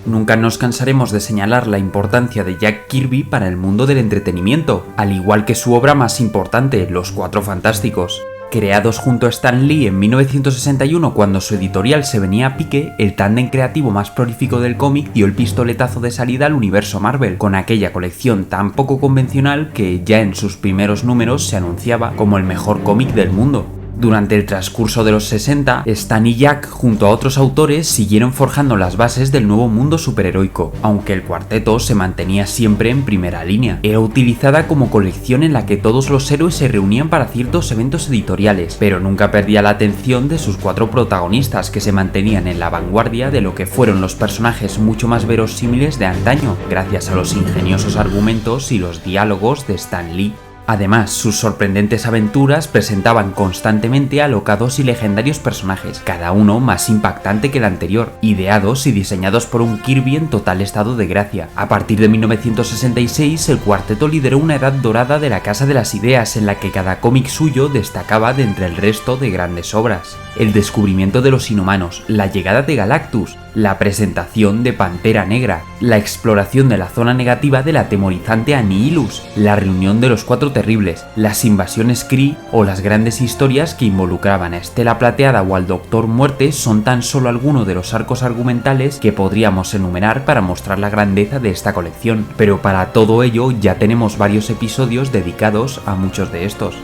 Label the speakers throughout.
Speaker 1: Nunca nos cansaremos de señalar la importancia de Jack Kirby para el mundo del entretenimiento, al igual que su obra más importante, Los Cuatro Fantásticos. Creados junto a Stan Lee en 1961 cuando su editorial se venía a pique, el tándem creativo más prolífico del cómic dio el pistoletazo de salida al universo Marvel, con aquella colección tan poco convencional que ya en sus primeros números se anunciaba como el mejor cómic del mundo. Durante el transcurso de los 60, Stan y Jack, junto a otros autores, siguieron forjando las bases del nuevo mundo superheroico, aunque el cuarteto se mantenía siempre en primera línea. Era utilizada como colección en la que todos los héroes se reunían para ciertos eventos editoriales, pero nunca perdía la atención de sus cuatro protagonistas, que se mantenían en la vanguardia de lo que fueron los personajes mucho más verosímiles de antaño, gracias a los ingeniosos argumentos y los diálogos de Stan Lee. Además, sus sorprendentes aventuras presentaban constantemente alocados y legendarios personajes, cada uno más impactante que el anterior, ideados y diseñados por un Kirby en total estado de gracia. A partir de 1966, el cuarteto lideró una edad dorada de la Casa de las Ideas en la que cada cómic suyo destacaba de entre el resto de grandes obras. El descubrimiento de los inhumanos, la llegada de Galactus, la presentación de Pantera Negra, la exploración de la zona negativa del atemorizante Annihilus, la reunión de los Cuatro Terribles, las invasiones Kree o las grandes historias que involucraban a Estela Plateada o al Doctor Muerte son tan solo algunos de los arcos argumentales que podríamos enumerar para mostrar la grandeza de esta colección, pero para todo ello ya tenemos varios episodios dedicados a muchos de estos.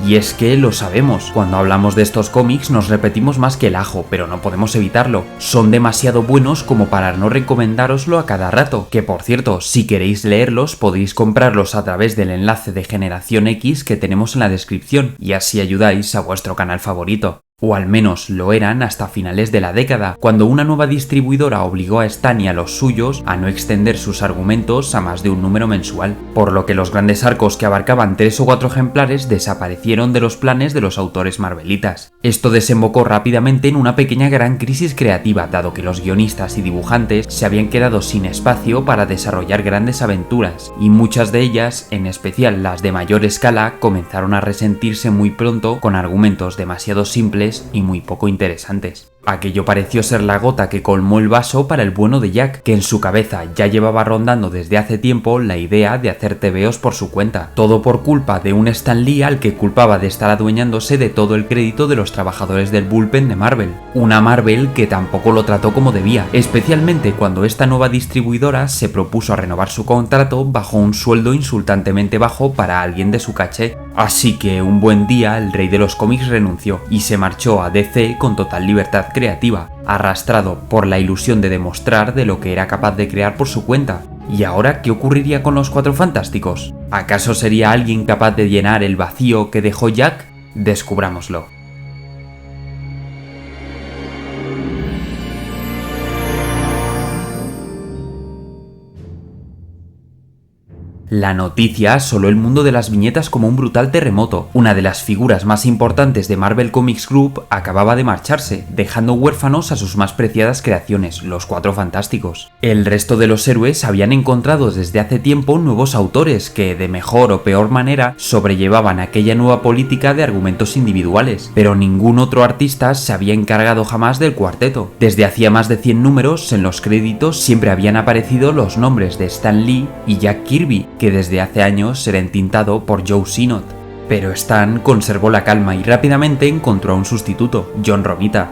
Speaker 1: Y es que lo sabemos, cuando hablamos de estos cómics nos repetimos más que el ajo, pero no podemos evitarlo. Son demasiado buenos como para no recomendároslo a cada rato, que por cierto, si queréis leerlos podéis comprarlos a través del enlace de Generación X que tenemos en la descripción, y así ayudáis a vuestro canal favorito. O al menos lo eran hasta finales de la década, cuando una nueva distribuidora obligó a Stan y a los suyos a no extender sus argumentos a más de un número mensual, por lo que los grandes arcos que abarcaban 3 o 4 ejemplares desaparecieron de los planes de los autores marvelitas. Esto desembocó rápidamente en una pequeña gran crisis creativa, dado que los guionistas y dibujantes se habían quedado sin espacio para desarrollar grandes aventuras, y muchas de ellas, en especial las de mayor escala, comenzaron a resentirse muy pronto con argumentos demasiado simples y muy poco interesantes. Aquello pareció ser la gota que colmó el vaso para el bueno de Jack, que en su cabeza ya llevaba rondando desde hace tiempo la idea de hacer tebeos por su cuenta, todo por culpa de un Stan Lee al que culpaba de estar adueñándose de todo el crédito de los trabajadores del bullpen de Marvel. Una Marvel que tampoco lo trató como debía, especialmente cuando esta nueva distribuidora se propuso a renovar su contrato bajo un sueldo insultantemente bajo para alguien de su caché. Así que un buen día el rey de los cómics renunció y se marchó a DC con total libertad creativa, arrastrado por la ilusión de demostrar de lo que era capaz de crear por su cuenta. ¿Y ahora qué ocurriría con los Cuatro Fantásticos? ¿Acaso sería alguien capaz de llenar el vacío que dejó Jack? Descubrámoslo. La noticia asoló el mundo de las viñetas como un brutal terremoto. Una de las figuras más importantes de Marvel Comics Group acababa de marcharse, dejando huérfanos a sus más preciadas creaciones, los Cuatro Fantásticos. El resto de los héroes habían encontrado desde hace tiempo nuevos autores que, de mejor o peor manera, sobrellevaban aquella nueva política de argumentos individuales, pero ningún otro artista se había encargado jamás del cuarteto. Desde hacía más de 100 números, en los créditos siempre habían aparecido los nombres de Stan Lee y Jack Kirby, que desde hace años era entintado por Joe Sinnott. Pero Stan conservó la calma y rápidamente encontró a un sustituto, John Romita.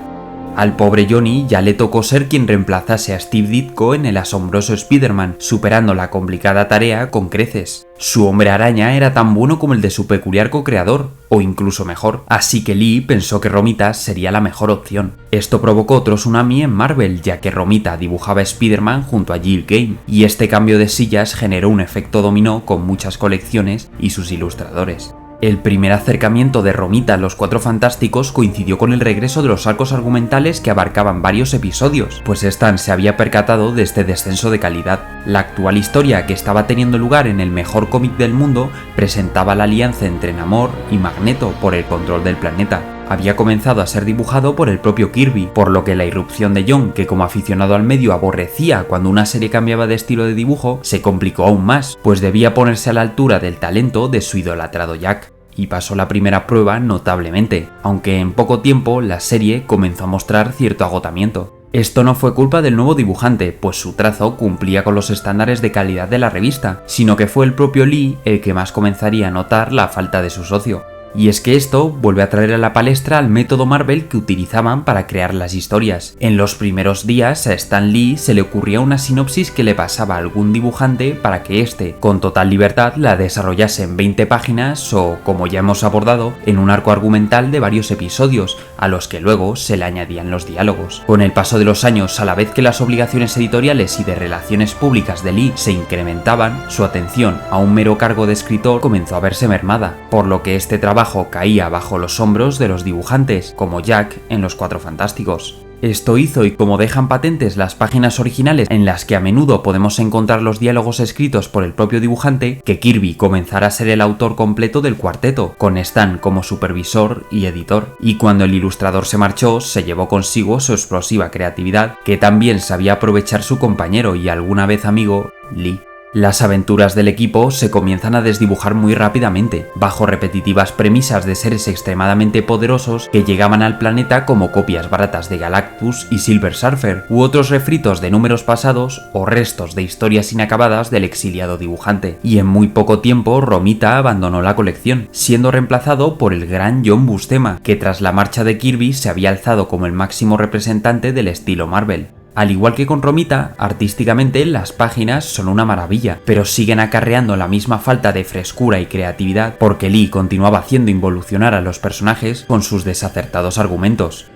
Speaker 1: Al pobre Johnny ya le tocó ser quien reemplazase a Steve Ditko en el asombroso Spider-Man, superando la complicada tarea con creces. Su Hombre Araña era tan bueno como el de su peculiar co-creador, o incluso mejor, así que Lee pensó que Romita sería la mejor opción. Esto provocó otro tsunami en Marvel, ya que Romita dibujaba a Spider-Man junto a Jill Kane, y este cambio de sillas generó un efecto dominó con muchas colecciones y sus ilustradores. El primer acercamiento de Romita a los Cuatro Fantásticos coincidió con el regreso de los arcos argumentales que abarcaban varios episodios, pues Stan se había percatado de este descenso de calidad. La actual historia, que estaba teniendo lugar en el mejor cómic del mundo, presentaba la alianza entre Namor y Magneto por el control del planeta. Había comenzado a ser dibujado por el propio Kirby, por lo que la irrupción de John, que como aficionado al medio aborrecía cuando una serie cambiaba de estilo de dibujo, se complicó aún más, pues debía ponerse a la altura del talento de su idolatrado Jack. Y pasó la primera prueba notablemente, aunque en poco tiempo la serie comenzó a mostrar cierto agotamiento. Esto no fue culpa del nuevo dibujante, pues su trazo cumplía con los estándares de calidad de la revista, sino que fue el propio Lee el que más comenzaría a notar la falta de su socio. Y es que esto vuelve a traer a la palestra el método Marvel que utilizaban para crear las historias. En los primeros días a Stan Lee se le ocurría una sinopsis que le pasaba a algún dibujante para que éste, con total libertad, la desarrollase en 20 páginas o, como ya hemos abordado, en un arco argumental de varios episodios, a los que luego se le añadían los diálogos. Con el paso de los años, a la vez que las obligaciones editoriales y de relaciones públicas de Lee se incrementaban, su atención a un mero cargo de escritor comenzó a verse mermada, por lo que este trabajo caía bajo los hombros de los dibujantes, como Jack en Los Cuatro Fantásticos. Esto hizo, y como dejan patentes las páginas originales en las que a menudo podemos encontrar los diálogos escritos por el propio dibujante, que Kirby comenzara a ser el autor completo del cuarteto, con Stan como supervisor y editor. Y cuando el ilustrador se marchó, se llevó consigo su explosiva creatividad, que también sabía aprovechar su compañero y alguna vez amigo, Lee. Las aventuras del equipo se comienzan a desdibujar muy rápidamente, bajo repetitivas premisas de seres extremadamente poderosos que llegaban al planeta como copias baratas de Galactus y Silver Surfer, u otros refritos de números pasados o restos de historias inacabadas del exiliado dibujante. Y en muy poco tiempo Romita abandonó la colección, siendo reemplazado por el gran John Buscema, que tras la marcha de Kirby se había alzado como el máximo representante del estilo Marvel. Al igual que con Romita, artísticamente las páginas son una maravilla, pero siguen acarreando la misma falta de frescura y creatividad porque Lee continuaba haciendo involucionar a los personajes con sus desacertados argumentos.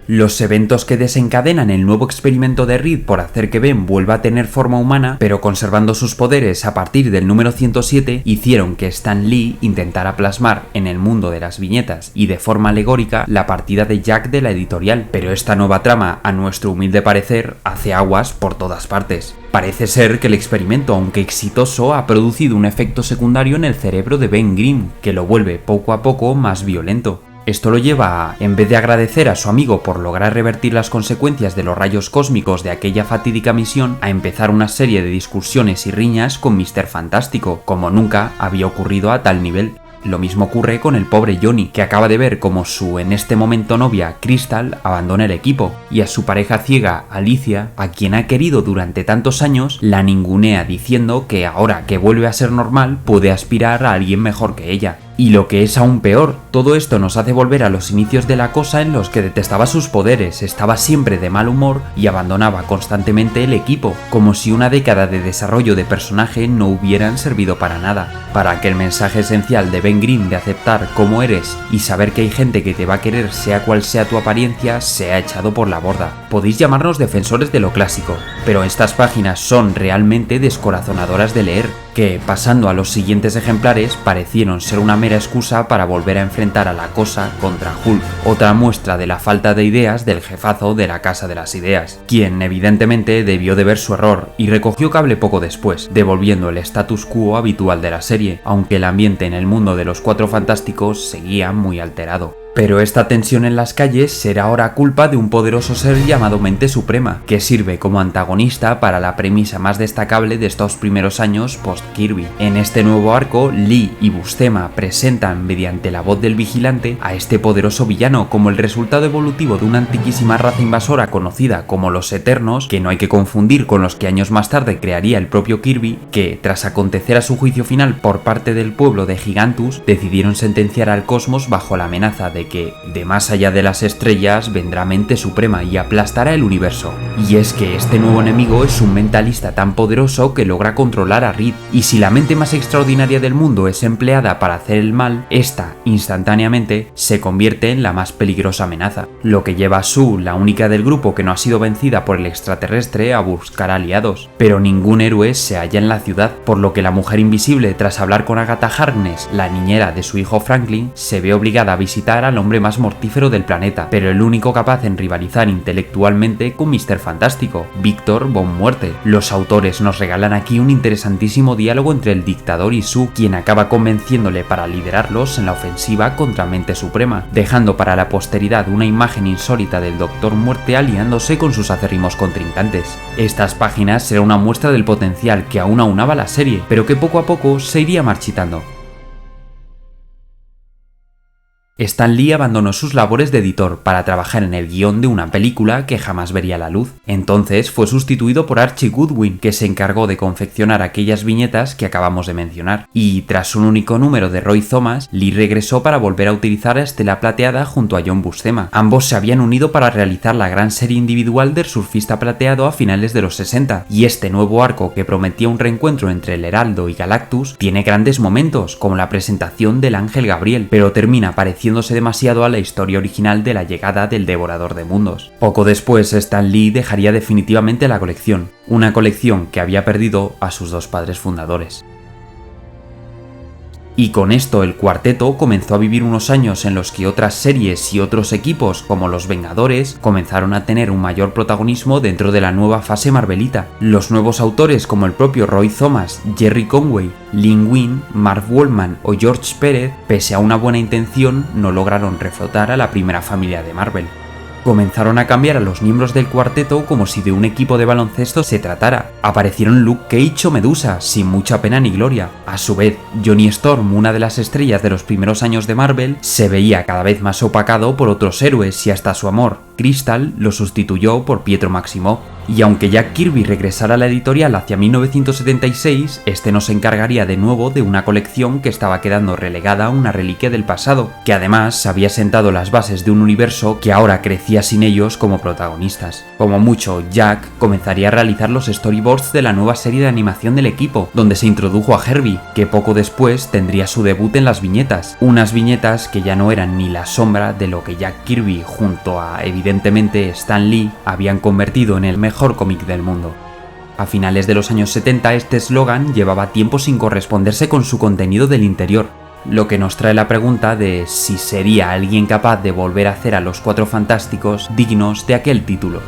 Speaker 1: Los eventos que desencadenan el nuevo experimento de Reed por hacer que Ben vuelva a tener forma humana, pero conservando sus poderes a partir del número 107, hicieron que Stan Lee intentara plasmar en el mundo de las viñetas y de forma alegórica la partida de Jack de la editorial, pero esta nueva trama, a nuestro humilde parecer, hace aguas por todas partes. Parece ser que el experimento, aunque exitoso, ha producido un efecto secundario en el cerebro de Ben Grimm, que lo vuelve poco a poco más violento. Esto lo lleva a, en vez de agradecer a su amigo por lograr revertir las consecuencias de los rayos cósmicos de aquella fatídica misión, a empezar una serie de discusiones y riñas con Mr. Fantástico, como nunca había ocurrido a tal nivel. Lo mismo ocurre con el pobre Johnny, que acaba de ver como su en este momento novia Crystal abandona el equipo, y a su pareja ciega Alicia, a quien ha querido durante tantos años, la ningunea diciendo que ahora que vuelve a ser normal puede aspirar a alguien mejor que ella. Y lo que es aún peor, todo esto nos hace volver a los inicios de la cosa en los que detestaba sus poderes, estaba siempre de mal humor y abandonaba constantemente el equipo, como si una década de desarrollo de personaje no hubieran servido para nada, para que el mensaje esencial de Ben Grimm de aceptar cómo eres y saber que hay gente que te va a querer sea cual sea tu apariencia sea echado por la borda. Podéis llamarnos defensores de lo clásico, pero estas páginas son realmente descorazonadoras de leer, que, pasando a los siguientes ejemplares, parecieron ser una mera excusa para volver a enfrentar a la Cosa contra Hulk, otra muestra de la falta de ideas del jefazo de la Casa de las Ideas, quien evidentemente debió de ver su error y recogió cable poco después, devolviendo el status quo habitual de la serie, aunque el ambiente en el mundo de los Cuatro Fantásticos seguía muy alterado. Pero esta tensión en las calles será ahora culpa de un poderoso ser llamado Mente Suprema, que sirve como antagonista para la premisa más destacable de estos primeros años post-Kirby. En este nuevo arco, Lee y Buscema presentan mediante la voz del vigilante a este poderoso villano como el resultado evolutivo de una antiquísima raza invasora conocida como los Eternos, que no hay que confundir con los que años más tarde crearía el propio Kirby, que, tras acontecer a su juicio final por parte del pueblo de Gigantus, decidieron sentenciar al cosmos bajo la amenaza de que, de más allá de las estrellas, vendrá Mente Suprema y aplastará el universo. Y es que este nuevo enemigo es un mentalista tan poderoso que logra controlar a Reed, y si la mente más extraordinaria del mundo es empleada para hacer el mal, esta, instantáneamente, se convierte en la más peligrosa amenaza, lo que lleva a Sue, la única del grupo que no ha sido vencida por el extraterrestre, a buscar aliados. Pero ningún héroe se halla en la ciudad, por lo que la mujer invisible, tras hablar con Agatha Harkness, la niñera de su hijo Franklin, se ve obligada a visitar al hombre más mortífero del planeta, pero el único capaz en rivalizar intelectualmente con Mr. Fantástico, Víctor Von Muerte. Los autores nos regalan aquí un interesantísimo diálogo entre el dictador y Sue, quien acaba convenciéndole para liderarlos en la ofensiva contra Mente Suprema, dejando para la posteridad una imagen insólita del Doctor Muerte aliándose con sus acérrimos contrincantes. Estas páginas serán una muestra del potencial que aún aunaba la serie, pero que poco a poco se iría marchitando. Stan Lee abandonó sus labores de editor para trabajar en el guión de una película que jamás vería la luz. Entonces fue sustituido por Archie Goodwin, que se encargó de confeccionar aquellas viñetas que acabamos de mencionar. Y tras un único número de Roy Thomas, Lee regresó para volver a utilizar a Estela Plateada junto a John Buscema. Ambos se habían unido para realizar la gran serie individual del surfista plateado a finales de los 60, y este nuevo arco, que prometía un reencuentro entre el Heraldo y Galactus, tiene grandes momentos, como la presentación del Ángel Gabriel, pero termina pareciéndose demasiado a la historia original de la llegada del Devorador de Mundos. Poco después, Stan Lee dejaría definitivamente la colección, una colección que había perdido a sus dos padres fundadores. Y con esto el cuarteto comenzó a vivir unos años en los que otras series y otros equipos como los Vengadores comenzaron a tener un mayor protagonismo dentro de la nueva fase marvelita. Los nuevos autores como el propio Roy Thomas, Jerry Conway, Len Wein, Marv Wolfman o George Pérez, pese a una buena intención, no lograron reflotar a la primera familia de Marvel. Comenzaron a cambiar a los miembros del cuarteto como si de un equipo de baloncesto se tratara. Aparecieron Luke Cage o Medusa, sin mucha pena ni gloria. A su vez, Johnny Storm, una de las estrellas de los primeros años de Marvel, se veía cada vez más opacado por otros héroes y hasta su amor, Crystal, lo sustituyó por Pietro Maximoff. Y aunque Jack Kirby regresara a la editorial hacia 1976, este nos encargaría de nuevo de una colección que estaba quedando relegada a una reliquia del pasado, que además había sentado las bases de un universo que ahora crecía sin ellos como protagonistas. Como mucho, Jack comenzaría a realizar los storyboards de la nueva serie de animación del equipo, donde se introdujo a Herbie, que poco después tendría su debut en las viñetas, unas viñetas que ya no eran ni la sombra de lo que Jack Kirby junto a, evidentemente, Stan Lee habían convertido en el mejor cómic del mundo. A finales de los años 70 este eslogan llevaba tiempo sin corresponderse con su contenido del interior, lo que nos trae la pregunta de si sería alguien capaz de volver a hacer a los Cuatro Fantásticos dignos de aquel título.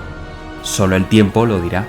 Speaker 1: Solo el tiempo lo dirá.